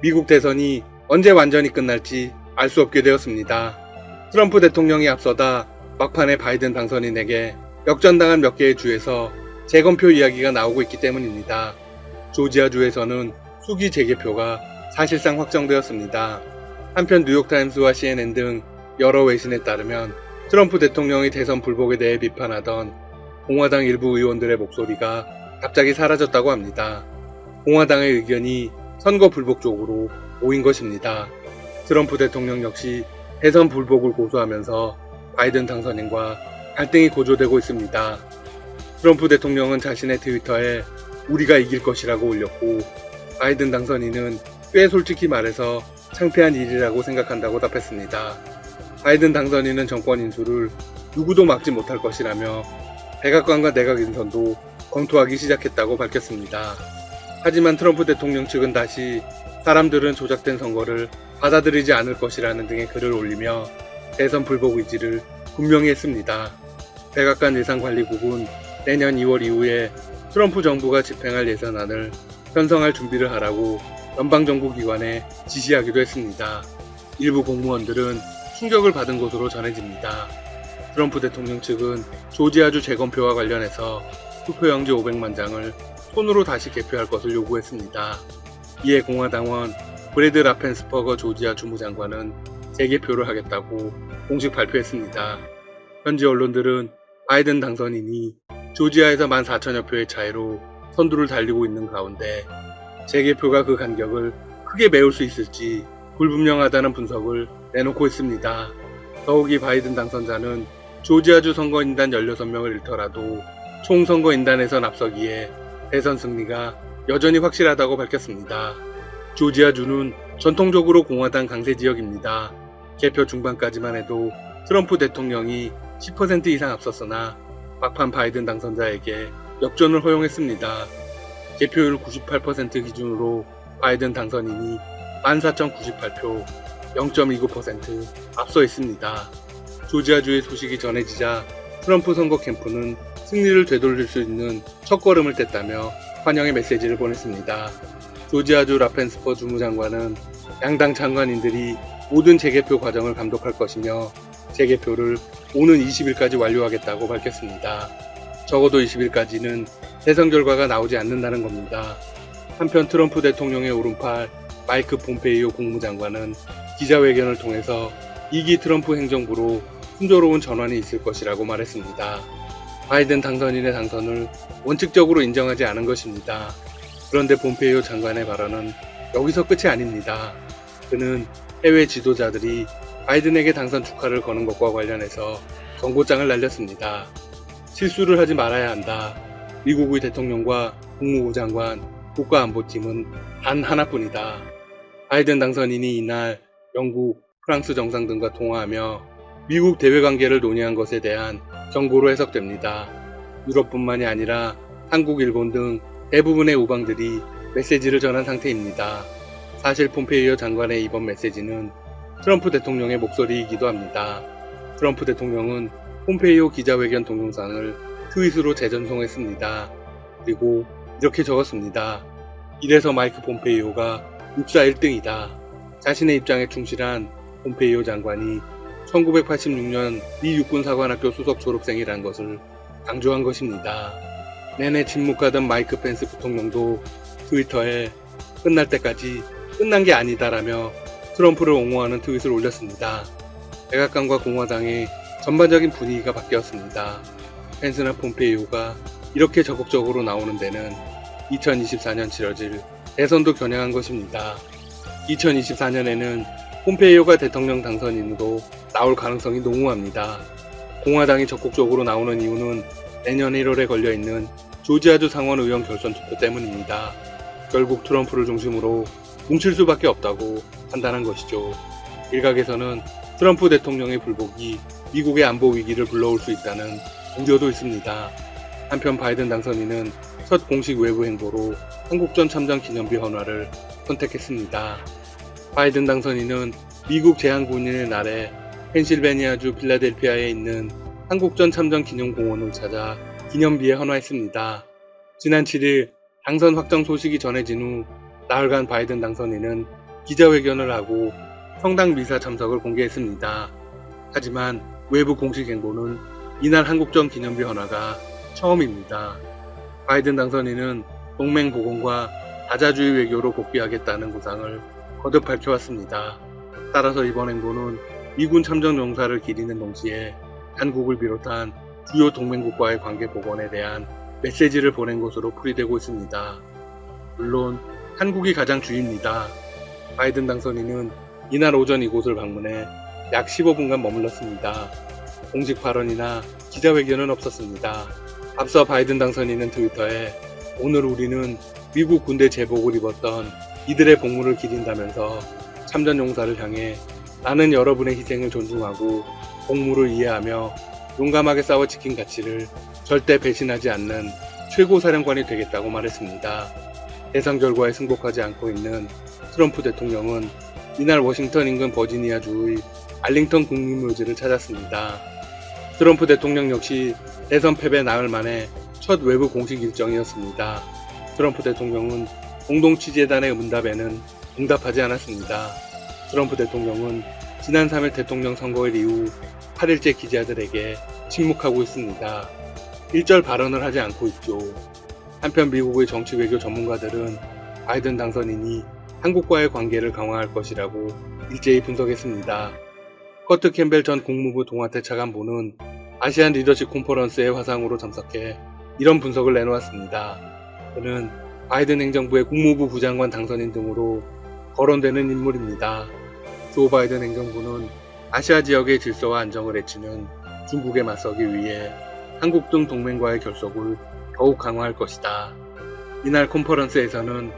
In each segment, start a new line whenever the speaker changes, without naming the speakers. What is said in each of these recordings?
미국 대선이 언제 완전히 끝날지 알 수 없게 되었습니다. 트럼프 대통령이 앞서다 막판에 바이든 당선인에게 역전당한 몇 개의 주에서 재검표 이야기가 나오고 있기 때문입니다. 조지아주에서는 수기 재개표가 사실상 확정되었습니다. 한편 뉴욕타임스와 CNN 등 여러 외신에 따르면 트럼프 대통령의 대선 불복에 대해 비판하던 공화당 일부 의원들의 목소리가 갑자기 사라졌다고 합니다. 공화당의 의견이 선거 불복 쪽으로 모인 것입니다. 트럼프 대통령 역시 대선 불복을 고수하면서 바이든 당선인과 갈등이 고조되고 있습니다. 트럼프 대통령은 자신의 트위터에 우리가 이길 것이라고 올렸고, 바이든 당선인은 꽤 솔직히 말해서 창피한 일이라고 생각한다고 답했습니다. 바이든 당선인은 정권 인수를 누구도 막지 못할 것이라며 백악관과 내각 인선도 검토하기 시작했다고 밝혔습니다. 하지만 트럼프 대통령 측은 다시 사람들은 조작된 선거를 받아들이지 않을 것이라는 등의 글을 올리며 대선 불복 의지를 분명히 했습니다. 백악관 예산관리국은 내년 2월 이후에 트럼프 정부가 집행할 예산안을 편성할 준비를 하라고 연방정부 기관에 지시하기도 했습니다. 일부 공무원들은 충격을 받은 것으로 전해집니다. 트럼프 대통령 측은 조지아주 재검표와 관련해서 투표용지 500만 장을 손으로 다시 개표할 것을 요구했습니다. 이에 공화당원 브래드 라펜스퍼거 조지아 주무장관은 재개표를 하겠다고 공식 발표했습니다. 현지 언론들은 바이든 당선인이 조지아에서 14,000여 표의 차이로 선두를 달리고 있는 가운데 재개표가 그 간격을 크게 메울 수 있을지 불분명하다는 분석을 내놓고 있습니다. 더욱이 바이든 당선자는 조지아주 선거인단 16명을 잃더라도 총 선거인단에선 앞서기에 대선 승리가 여전히 확실하다고 밝혔습니다. 조지아주는 전통적으로 공화당 강세 지역입니다. 개표 중반까지만 해도 트럼프 대통령이 10% 이상 앞섰으나 막판 바이든 당선자에게 역전을 허용했습니다. 개표율 98% 기준으로 바이든 당선인이 14,098표, 0.29% 앞서 있습니다. 조지아주의 소식이 전해지자 트럼프 선거 캠프는 승리를 되돌릴 수 있는 첫걸음을 뗐다며 환영의 메시지를 보냈습니다. 조지아주 라펜스퍼 주무장관은 양당 장관인들이 모든 재개표 과정을 감독할 것이며 재개표를 오는 20일까지 완료하겠다고 밝혔습니다. 적어도 20일까지는 대선 결과가 나오지 않는다는 겁니다. 한편 트럼프 대통령의 오른팔 마이크 폼페이오 국무장관은 기자회견을 통해서 2기 트럼프 행정부로 순조로운 전환이 있을 것이라고 말했습니다. 바이든 당선인의 당선을 원칙적으로 인정하지 않은 것입니다. 그런데 폼페이오 장관의 발언은 여기서 끝이 아닙니다. 그는 해외 지도자들이 바이든에게 당선 축하를 거는 것과 관련해서 경고장을 날렸습니다. 실수를 하지 말아야 한다. 미국의 대통령과 국무부 장관, 국가안보팀은 단 하나뿐이다. 바이든 당선인이 이날 영국, 프랑스 정상 등과 통화하며 미국 대외 관계를 논의한 것에 대한 경고로 해석됩니다. 유럽뿐만이 아니라 한국, 일본 등 대부분의 우방들이 메시지를 전한 상태입니다. 사실 폼페이오 장관의 이번 메시지는 트럼프 대통령의 목소리이기도 합니다. 트럼프 대통령은 폼페이오 기자회견 동영상을 트윗으로 재전송했습니다. 그리고 이렇게 적었습니다. 이래서 마이크 폼페이오가 육사 1등이다. 자신의 입장에 충실한 폼페이오 장관이 1986년 미 육군사관학교 수석 졸업생이란 것을 강조한 것입니다. 내내 침묵하던 마이크 펜스 부통령도 트위터에 끝날 때까지 끝난 게 아니다라며 트럼프를 옹호하는 트윗을 올렸습니다. 백악관과 공화당의 전반적인 분위기가 바뀌었습니다. 펜스나 폼페이오가 이렇게 적극적으로 나오는 데는 2024년 치러질 대선도 겨냥한 것입니다. 2024년에는 폼페이오가 대통령 당선인으로 나올 가능성이 농후합니다. 공화당이 적극적으로 나오는 이유는 내년 1월에 걸려있는 조지아주 상원의원 결선 투표 때문입니다. 결국 트럼프를 중심으로 뭉칠 수밖에 없다고 판단한 것이죠. 일각에서는 트럼프 대통령의 불복이 미국의 안보 위기를 불러올 수 있다는 우려도 있습니다. 한편 바이든 당선인은 첫 공식 외부 행보로 한국전 참전 기념비 헌화를 선택했습니다. 바이든 당선인은 미국 제한군인의 날에 펜실베니아주 필라델피아에 있는 한국전 참전 기념공원을 찾아 기념비에 헌화했습니다. 지난 7일 당선 확정 소식이 전해진 후 나흘간 바이든 당선인은 기자회견을 하고 성당 미사 참석을 공개했습니다. 하지만 외부 공식 행보는 이날 한국전 기념비 헌화가 처음입니다. 바이든 당선인은 동맹 복원과 다자주의 외교로 복귀하겠다는 구상을 거듭 밝혀왔습니다. 따라서 이번 행보는 미군 참전 용사를 기리는 동시에 한국을 비롯한 주요 동맹국과의 관계 복원에 대한 메시지를 보낸 것으로 풀이되고 있습니다. 물론 한국이 가장 주입니다. 바이든 당선인은 이날 오전 이곳을 방문해 약 15분간 머물렀습니다. 공식 발언이나 기자회견은 없었습니다. 앞서 바이든 당선인은 트위터에 오늘 우리는 미국 군대 제복을 입었던 이들의 복무를 기린다면서 참전 용사를 향해 나는 여러분의 희생을 존중하고 복무를 이해하며 용감하게 싸워 지킨 가치를 절대 배신하지 않는 최고 사령관이 되겠다고 말했습니다. 대선 결과에 승복하지 않고 있는 트럼프 대통령은 이날 워싱턴 인근 버지니아주의 알링턴 국립묘지를 찾았습니다. 트럼프 대통령 역시 대선 패배 나흘 만에 첫 외부 공식 일정이었습니다. 트럼프 대통령은 공동취재단의 문답에는 응답하지 않았습니다. 트럼프 대통령은 지난 3일 대통령 선거일 이후 8일째 기자들에게 침묵하고 있습니다. 일절 발언을 하지 않고 있죠. 한편 미국의 정치 외교 전문가들은 바이든 당선인이 한국과의 관계를 강화할 것이라고 일제히 분석했습니다. 커트 캠벨 전 국무부 동아태 차관보는 아시안 리더십 컨퍼런스의 화상으로 참석해 이런 분석을 내놓았습니다. 그는 바이든 행정부의 국무부 부장관 당선인 등으로 거론되는 인물입니다. 조 바이든 행정부는 아시아 지역의 질서와 안정을 해치는 중국에 맞서기 위해 한국 등 동맹과의 결속을 더욱 강화할 것이다. 이날 컨퍼런스에서는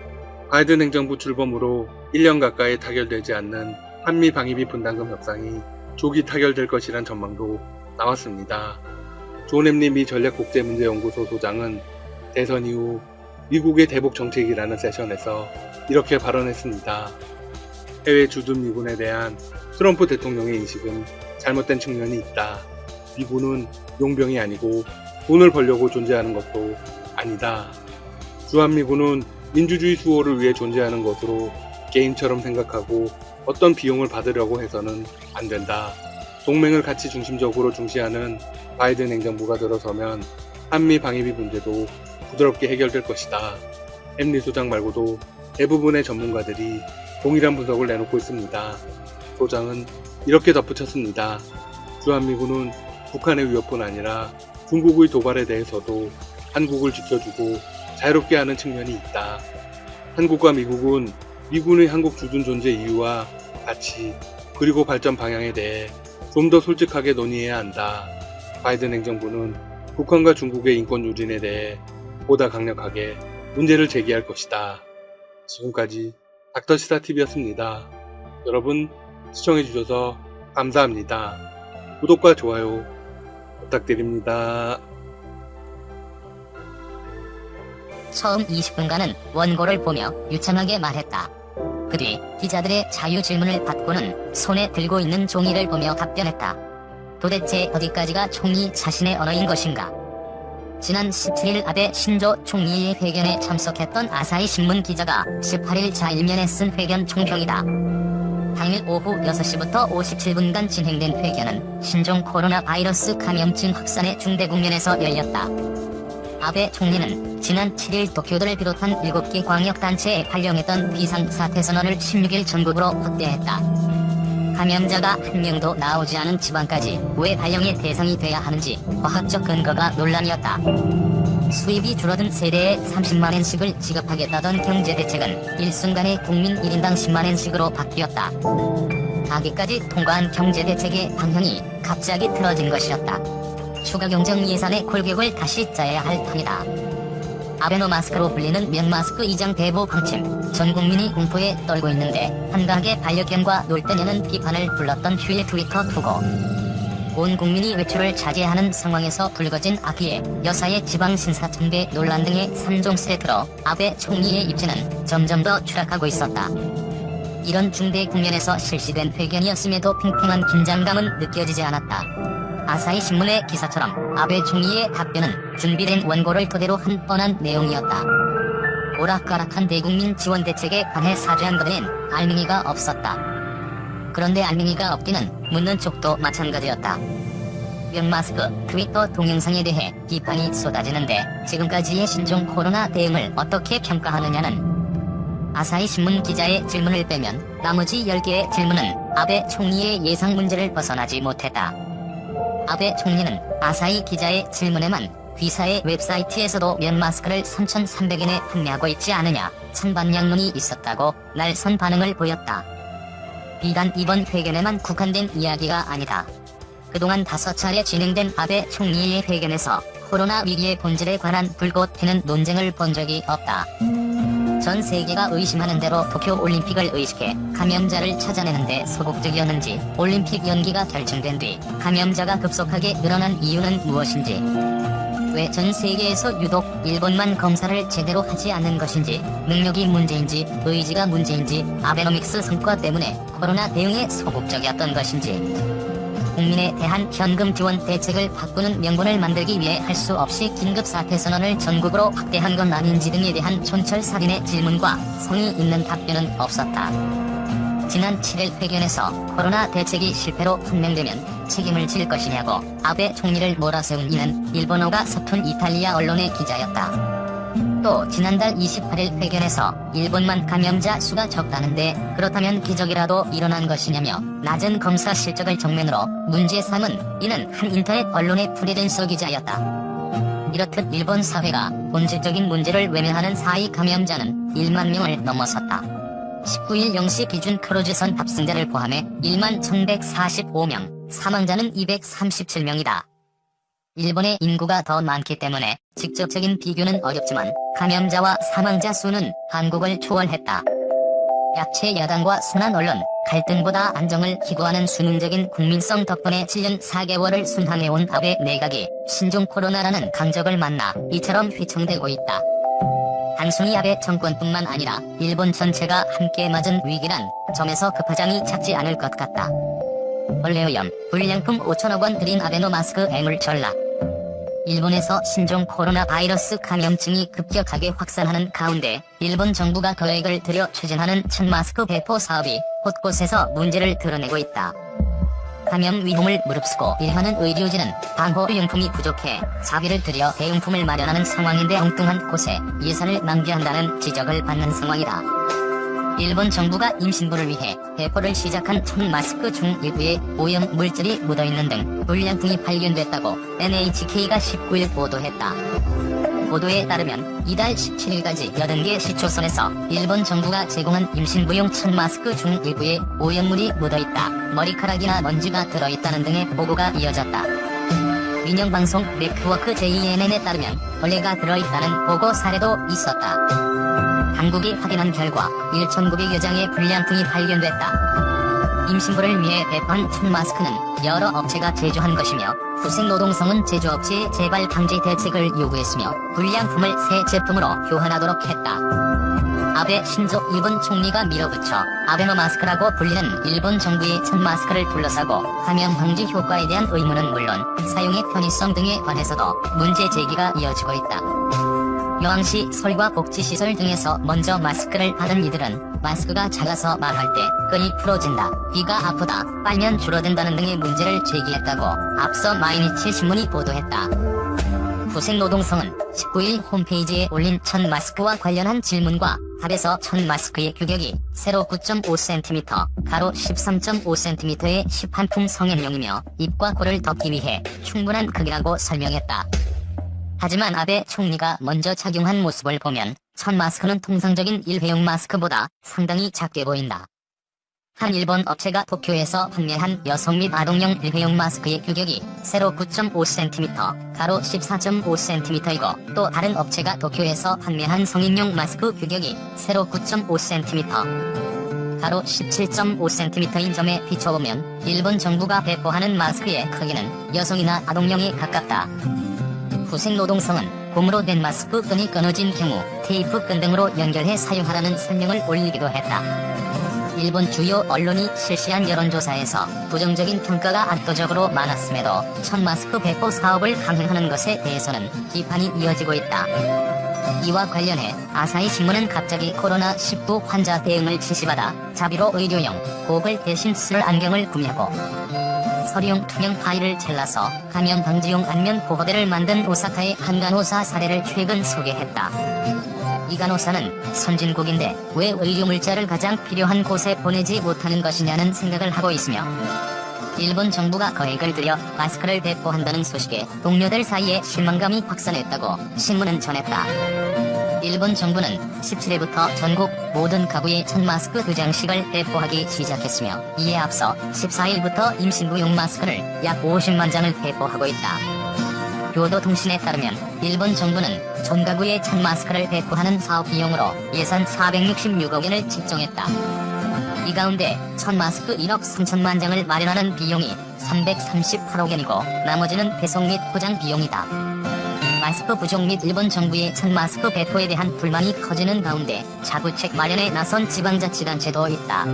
바이든 행정부 출범으로 1년 가까이 타결되지 않는 한미 방위비 분담금 협상이 조기 타결될 것이란 전망도 나왔습니다. 존 햄리 미 전략국제문제연구소 소장은 대선 이후 미국의 대북 정책이라는 세션에서 이렇게 발언했습니다. 해외 주둔 미군에 대한 트럼프 대통령의 인식은 잘못된 측면이 있다. 미군은 용병이 아니고 돈을 벌려고 존재하는 것도 아니다. 주한미군은 민주주의 수호를 위해 존재하는 것으로 게임처럼 생각하고 어떤 비용을 받으려고 해서는 안 된다. 동맹을 가치 중심적으로 중시하는 바이든 행정부가 들어서면 한미 방위비 문제도 부드럽게 해결될 것이다. 햄리 소장 말고도 대부분의 전문가들이 동일한 분석을 내놓고 있습니다. 소장은 이렇게 덧붙였습니다. 주한미군은 북한의 위협뿐 아니라 중국의 도발에 대해서도 한국을 지켜주고 자유롭게 하는 측면이 있다. 한국과 미국은 미군의 한국 주둔 존재 이유와 가치 그리고 발전 방향에 대해 좀 더 솔직하게 논의해야 한다. 바이든 행정부는 북한과 중국의 인권 유린에 대해 보다 강력하게 문제를 제기할 것이다. 지금까지 닥터시사TV였습니다. 여러분 시청해주셔서 감사합니다. 구독과 좋아요 부탁드립니다.
처음 20분간은 원고를 보며 유창하게 말했다. 그 뒤 기자들의 자유 질문을 받고는 손에 들고 있는 종이를 보며 답변했다. 도대체 어디까지가 총리 자신의 언어인 것인가? 지난 17일 아베 신조 총리의 회견에 참석했던 아사히 신문 기자가 18일 자일면에 쓴 회견 총평이다. 당일 오후 6시부터 57분간 진행된 회견은 신종 코로나 바이러스 감염증 확산의 중대 국면에서 열렸다. 아베 총리는 지난 7일 도쿄도를 비롯한 7개 광역단체에 발령했던 비상사태 선언을 16일 전국으로 확대했다. 감염자가 한 명도 나오지 않은 지방까지 왜 발령의 대상이 돼야 하는지 과학적 근거가 논란이었다. 수입이 줄어든 세대에 30만엔씩을 지급하겠다던 경제대책은 일순간에 국민 1인당 10만엔씩으로 바뀌었다. 가기까지 통과한 경제대책의 방향이 갑자기 틀어진 것이었다. 추가 경정 예산의 골격을 다시 짜야 할 판이다. 아베노마스크로 불리는 면마스크 이장 대보 방침, 전 국민이 공포에 떨고 있는데 한가하게 반려견과 놀 때냐는 비판을 불렀던 휴일 트위터 투고. 온 국민이 외출을 자제하는 상황에서 불거진 아기의 여사의 지방신사청배 논란 등의 3종 세트로 아베 총리의 입지는 점점 더 추락하고 있었다. 이런 중대 국면에서 실시된 회견이었음에도 팽팽한 긴장감은 느껴지지 않았다. 아사히 신문의 기사처럼 아베 총리의 답변은 준비된 원고를 토대로 한 뻔한 내용이었다. 오락가락한 대국민 지원 대책에 관해 사죄한 것에는 알맹이가 없었다. 그런데 알맹이가 없기는 묻는 쪽도 마찬가지였다. 마스크 트위터 동영상에 대해 비판이 쏟아지는데 지금까지의 신종 코로나 대응을 어떻게 평가하느냐는 아사히 신문 기자의 질문을 빼면 나머지 10개의 질문은 아베 총리의 예상 문제를 벗어나지 못했다. 아베 총리는 아사히 기자의 질문에만 귀사의 웹사이트에서도 면 마스크를 3,300엔에 판매하고 있지 않으냐 찬반양론이 있었다고 날선 반응을 보였다. 비단 이번 회견에만 국한된 이야기가 아니다. 그동안 5차례 진행된 아베 총리의 회견에서 코로나 위기의 본질에 관한 불꽃 튀는 논쟁을 본 적이 없다. 전 세계가 의심하는 대로 도쿄올림픽을 의식해 감염자를 찾아내는데 소극적이었는지, 올림픽 연기가 결정된 뒤 감염자가 급속하게 늘어난 이유는 무엇인지, 왜 전 세계에서 유독 일본만 검사를 제대로 하지 않는 것인지, 능력이 문제인지 의지가 문제인지, 아베노믹스 성과 때문에 코로나 대응에 소극적이었던 것인지, 국민에 대한 현금 지원 대책을 바꾸는 명분을 만들기 위해 할 수 없이 긴급 사태 선언을 전국으로 확대한 건 아닌지 등에 대한 촌철살인의 질문과 성의 있는 답변은 없었다. 지난 7일 회견에서 코로나 대책이 실패로 판명되면 책임을 질 것이냐고 아베 총리를 몰아세운 이는 일본어가 서툰 이탈리아 언론의 기자였다. 또 지난달 28일 회견에서 일본만 감염자 수가 적다는데 그렇다면 기적이라도 일어난 것이냐며 낮은 검사 실적을 정면으로 문제 삼은 이는 한 인터넷 언론의 프리랜서 기자였다. 이렇듯 일본 사회가 본질적인 문제를 외면하는 사이 감염자는 1만 명을 넘어섰다. 19일 0시 기준 크루즈선 탑승자를 포함해 1만 1145명, 사망자는 237명이다. 일본의 인구가 더 많기 때문에 직접적인 비교는 어렵지만 감염자와 사망자 수는 한국을 초월했다. 야채 야당과 순환 언론, 갈등보다 안정을 기고하는 수능적인 국민성 덕분에 7년 4개월을 순항해온 아베 내각이 신종 코로나라는 강적을 만나 이처럼 휘청대고 있다. 단순히 아베 정권뿐만 아니라 일본 전체가 함께 맞은 위기란 점에서 급파장이 작지 않을 것 같다. 벌레오염, 불량품 5천억 원 들인 아베노 마스크 애물 전락. 일본에서 신종 코로나 바이러스 감염증이 급격하게 확산하는 가운데 일본 정부가 계획을 들여 추진하는 천 마스크 배포 사업이 곳곳에서 문제를 드러내고 있다. 감염 위험을 무릅쓰고 일하는 의료진은 방호용품이 부족해 자비를 들여 대용품을 마련하는 상황인데 엉뚱한 곳에 예산을 낭비한다는 지적을 받는 상황이다. 일본 정부가 임신부를 위해 배포를 시작한 천 마스크 중 일부에 오염 물질이 묻어있는 등 불량품이 발견됐다고 NHK가 19일 보도했다. 보도에 따르면 이달 17일까지 80개 시초선에서 일본 정부가 제공한 임신부용 천 마스크 중 일부에 오염물이 묻어있다, 머리카락이나 먼지가 들어있다는 등의 보고가 이어졌다. 민영방송 네트워크 JNN에 따르면 벌레가 들어있다는 보고 사례도 있었다. 당국이 확인한 결과 1,900여 장의 불량품이 발견됐다. 임신부를 위해 배포한 천 마스크는 여러 업체가 제조한 것이며 후생노동성은 제조업체의 재발 방지 대책을 요구했으며 불량품을 새 제품으로 교환하도록 했다. 아베 신조 일본 총리가 밀어붙여 아베노 마스크라고 불리는 일본 정부의 천 마스크를 둘러싸고 감염 방지 효과에 대한 의문은 물론 사용의 편의성 등에 관해서도 문제 제기가 이어지고 있다. 여왕시 설과 복지시설 등에서 먼저 마스크를 받은 이들은 마스크가 작아서 말할 때 끈이 풀어진다, 귀가 아프다, 빨면 줄어든다는 등의 문제를 제기했다고 앞서 마이니치 신문이 보도했다. 후생노동성은 19일 홈페이지에 올린 천 마스크와 관련한 질문과 답에서 천 마스크의 규격이 세로 9.5cm, 가로 13.5cm의 시판품 성형용이며 입과 코를 덮기 위해 충분한 크기라고 설명했다. 하지만 아베 총리가 먼저 착용한 모습을 보면 천 마스크는 통상적인 일회용 마스크보다 상당히 작게 보인다. 한 일본 업체가 도쿄에서 판매한 여성 및 아동용 일회용 마스크의 규격이 세로 9.5cm, 가로 14.5cm이고 또 다른 업체가 도쿄에서 판매한 성인용 마스크 규격이 세로 9.5cm, 가로 17.5cm인 점에 비춰보면 일본 정부가 배포하는 마스크의 크기는 여성이나 아동용에 가깝다. 후생노동성은 고무로 된 마스크 끈이 끊어진 경우 테이프 끈 등으로 연결해 사용하라는 설명을 올리기도 했다. 일본 주요 언론이 실시한 여론조사에서 부정적인 평가가 압도적으로 많았음에도 천 마스크 배포 사업을 강행하는 것에 대해서는 비판이 이어지고 있다. 이와 관련해 아사히 신문은 갑자기 코로나19 환자 대응을 지시받아 자비로 의료용 고글 대신 쓸 안경을 구매하고 서류용 투명 파일을 잘라서 감염 방지용 안면 보호대를 만든 오사카의 한 간호사 사례를 최근 소개했다. 이 간호사는 선진국인데 왜 의료 물자를 가장 필요한 곳에 보내지 못하는 것이냐는 생각을 하고 있으며 일본 정부가 거액을 들여 마스크를 배포한다는 소식에 동료들 사이에 실망감이 확산했다고 신문은 전했다. 일본 정부는 17일부터 전국 모든 가구에 1000마스크 2장씩을 배포하기 시작했으며 이에 앞서 14일부터 임신부용 마스크를 약 50만 장을 배포하고 있다. 교도통신에 따르면 일본 정부는 전 가구에 1000마스크를 배포하는 사업 비용으로 예산 466억 엔을 책정했다. 이 가운데 1000마스크 1억 3천만 장을 마련하는 비용이 338억 엔이고 나머지는 배송 및 포장 비용이다. 마스크 부족 및 일본 정부의 1000마스크 배포에 대한 불만이 커지는 가운데 자구책 마련에 나선 지방자치단체도 있다.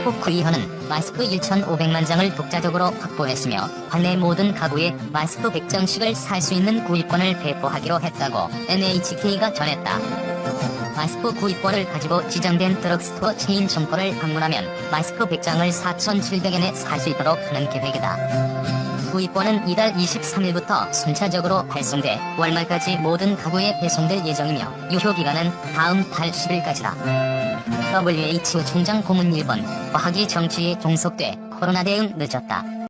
후쿠이현은 마스크 1,500만 장을 독자적으로 확보했으며 관내 모든 가구에 마스크 100장씩을 살 수 있는 구입권을 배포하기로 했다고 NHK가 전했다. 마스크 구입권을 가지고 지정된 드럭스토어 체인 점포를 방문하면 마스크 100장을 4,700엔에 살 수 있도록 하는 계획이다. 구입권은 이달 23일부터 순차적으로 발송돼 월말까지 모든 가구에 배송될 예정이며 유효기간은 다음 달 10일까지다. WHO 총장 고문 일본 과학이 정치에 종속돼 코로나 대응 늦었다.